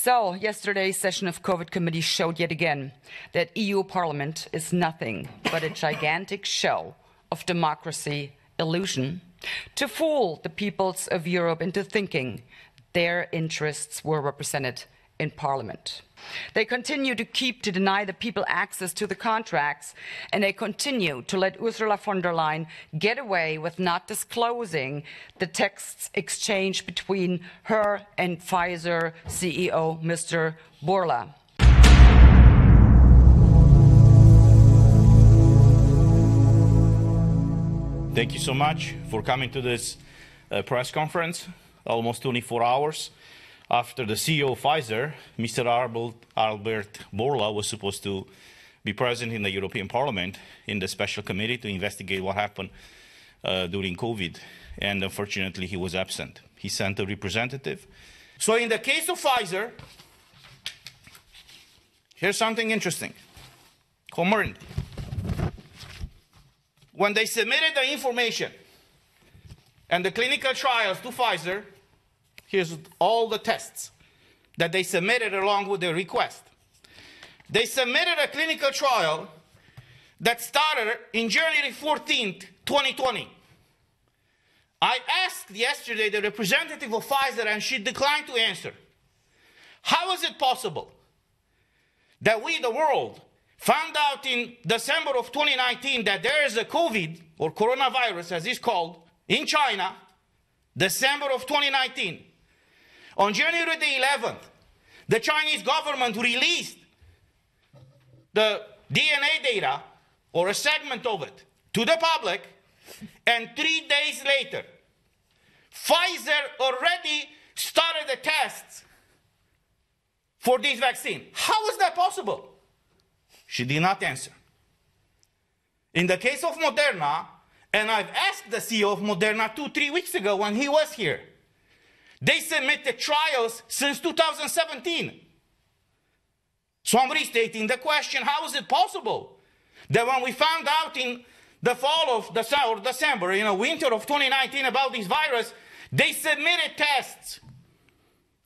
So, yesterday's session of COVID committee showed yet again that EU Parliament is nothing but a gigantic show of democracy illusion to fool the peoples of Europe into thinking their interests were represented in Parliament. They continue to deny the people access to the contracts, and they continue to let Ursula von der Leyen get away with not disclosing the texts exchanged between her and Pfizer CEO, Mr. Bourla. Thank you so much for coming to this press conference, almost 24 hours after the CEO of Pfizer, Mr. Albert Bourla, was supposed to be present in the European Parliament in the special committee to investigate what happened during COVID. And unfortunately, he was absent. He sent a representative. So in the case of Pfizer, here's something interesting. Commodity. When they submitted the information and the clinical trials to Pfizer, here's all the tests that they submitted along with their request. They submitted a clinical trial that started in January 14th, 2020. I asked yesterday the representative of Pfizer, and she declined to answer. How is it possible that we, the world, found out in December of 2019 that there is a COVID, or coronavirus as it's called, in China, December of 2019. On January the 11th, the Chinese government released the DNA data, or a segment of it, to the public, and 3 days later, Pfizer already started the tests for this vaccine. How is that possible? She did not answer. In the case of Moderna, and I've asked the CEO of Moderna 2-3 weeks ago when he was here, they submitted trials since 2017. So I'm restating the question, how is it possible that when we found out in the fall of December, winter of 2019 about this virus, they submitted tests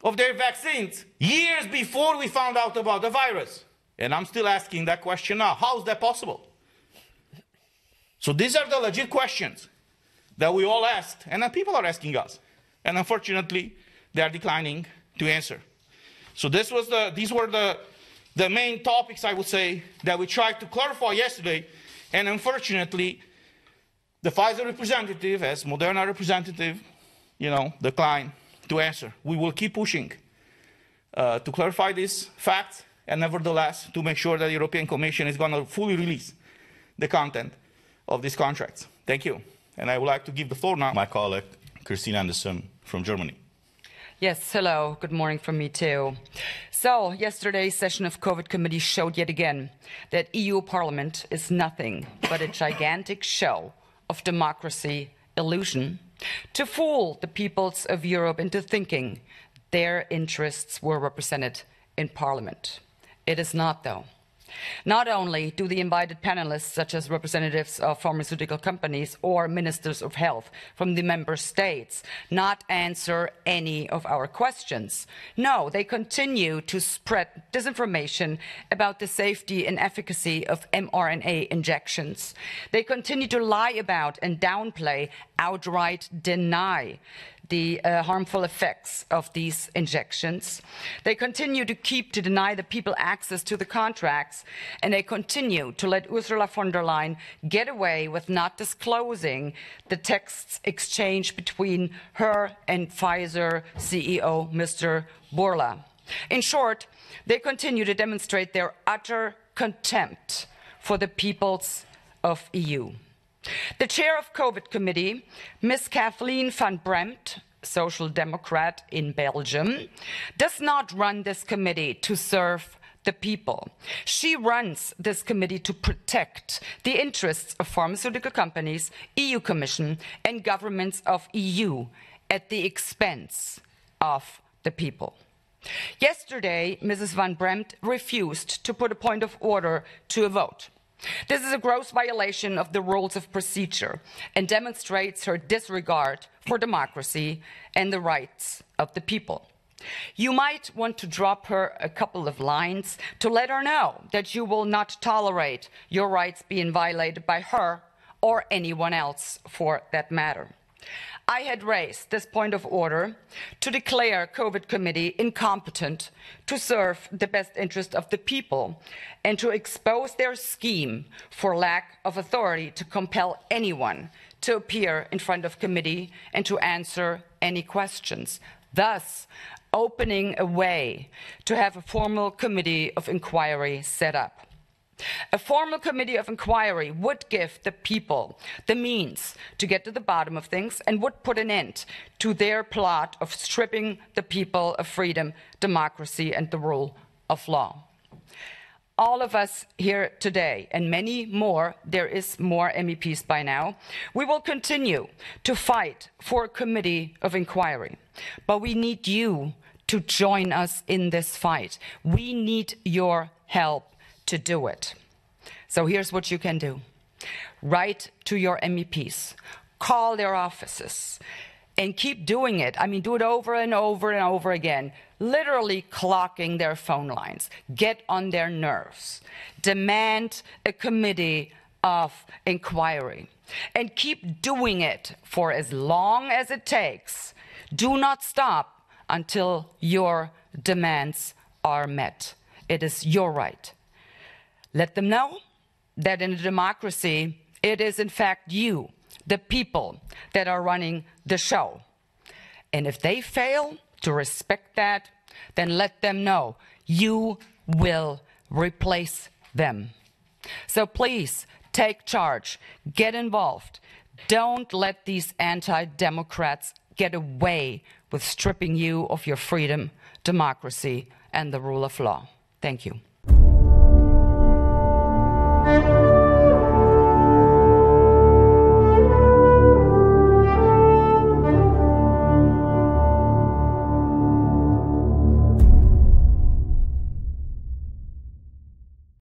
of their vaccines years before we found out about the virus? And I'm still asking that question now. How is that possible? So these are the legit questions that we all asked, and that people are asking us. And unfortunately, they are declining to answer. So these were the main topics, I would say, that we tried to clarify yesterday. And unfortunately, the Pfizer representative, as Moderna representative, declined to answer. We will keep pushing to clarify these facts, and nevertheless, to make sure that the European Commission is going to fully release the content of these contracts. Thank you. And I would like to give the floor now to my colleague, Christine Anderson from Germany. Yes, hello. Good morning from me too. So, yesterday's session of COVID committee showed yet again that EU Parliament is nothing but a gigantic show of democracy illusion to fool the peoples of Europe into thinking their interests were represented in Parliament. It is not, though. Not only do the invited panelists, such as representatives of pharmaceutical companies or ministers of health from the member states, not answer any of our questions. No, they continue to spread disinformation about the safety and efficacy of mRNA injections. They continue to lie about and downplay, outright deny the harmful effects of these injections. They continue to deny the people access to the contracts, and they continue to let Ursula von der Leyen get away with not disclosing the texts exchanged between her and Pfizer CEO, Mr. Bourla. In short, they continue to demonstrate their utter contempt for the peoples of EU. The chair of COVID committee, Ms. Kathleen van Brempt, Social Democrat in Belgium, does not run this committee to serve the people. She runs this committee to protect the interests of pharmaceutical companies, EU Commission, and governments of EU at the expense of the people. Yesterday, Mrs. van Brempt refused to put a point of order to a vote. This is a gross violation of the rules of procedure and demonstrates her disregard for democracy and the rights of the people. You might want to drop her a couple of lines to let her know that you will not tolerate your rights being violated by her or anyone else for that matter. I had raised this point of order to declare COVID committee incompetent to serve the best interest of the people and to expose their scheme for lack of authority to compel anyone to appear in front of committee and to answer any questions, thus opening a way to have a formal committee of inquiry set up. A formal committee of inquiry would give the people the means to get to the bottom of things and would put an end to their plot of stripping the people of freedom, democracy, and the rule of law. All of us here today, and many more, there is more MEPs by now, we will continue to fight for a committee of inquiry. But we need you to join us in this fight. We need your help to do it. So here's what you can do. Write to your MEPs, call their offices, and keep doing it. I mean, do it over and over and over again, literally clocking their phone lines. Get on their nerves. Demand a committee of inquiry. And keep doing it for as long as it takes. Do not stop until your demands are met. It is your right. Let them know that in a democracy, it is in fact you, the people, that are running the show. And if they fail to respect that, then let them know you will replace them. So please take charge, get involved. Don't let these anti-democrats get away with stripping you of your freedom, democracy, and the rule of law. Thank you.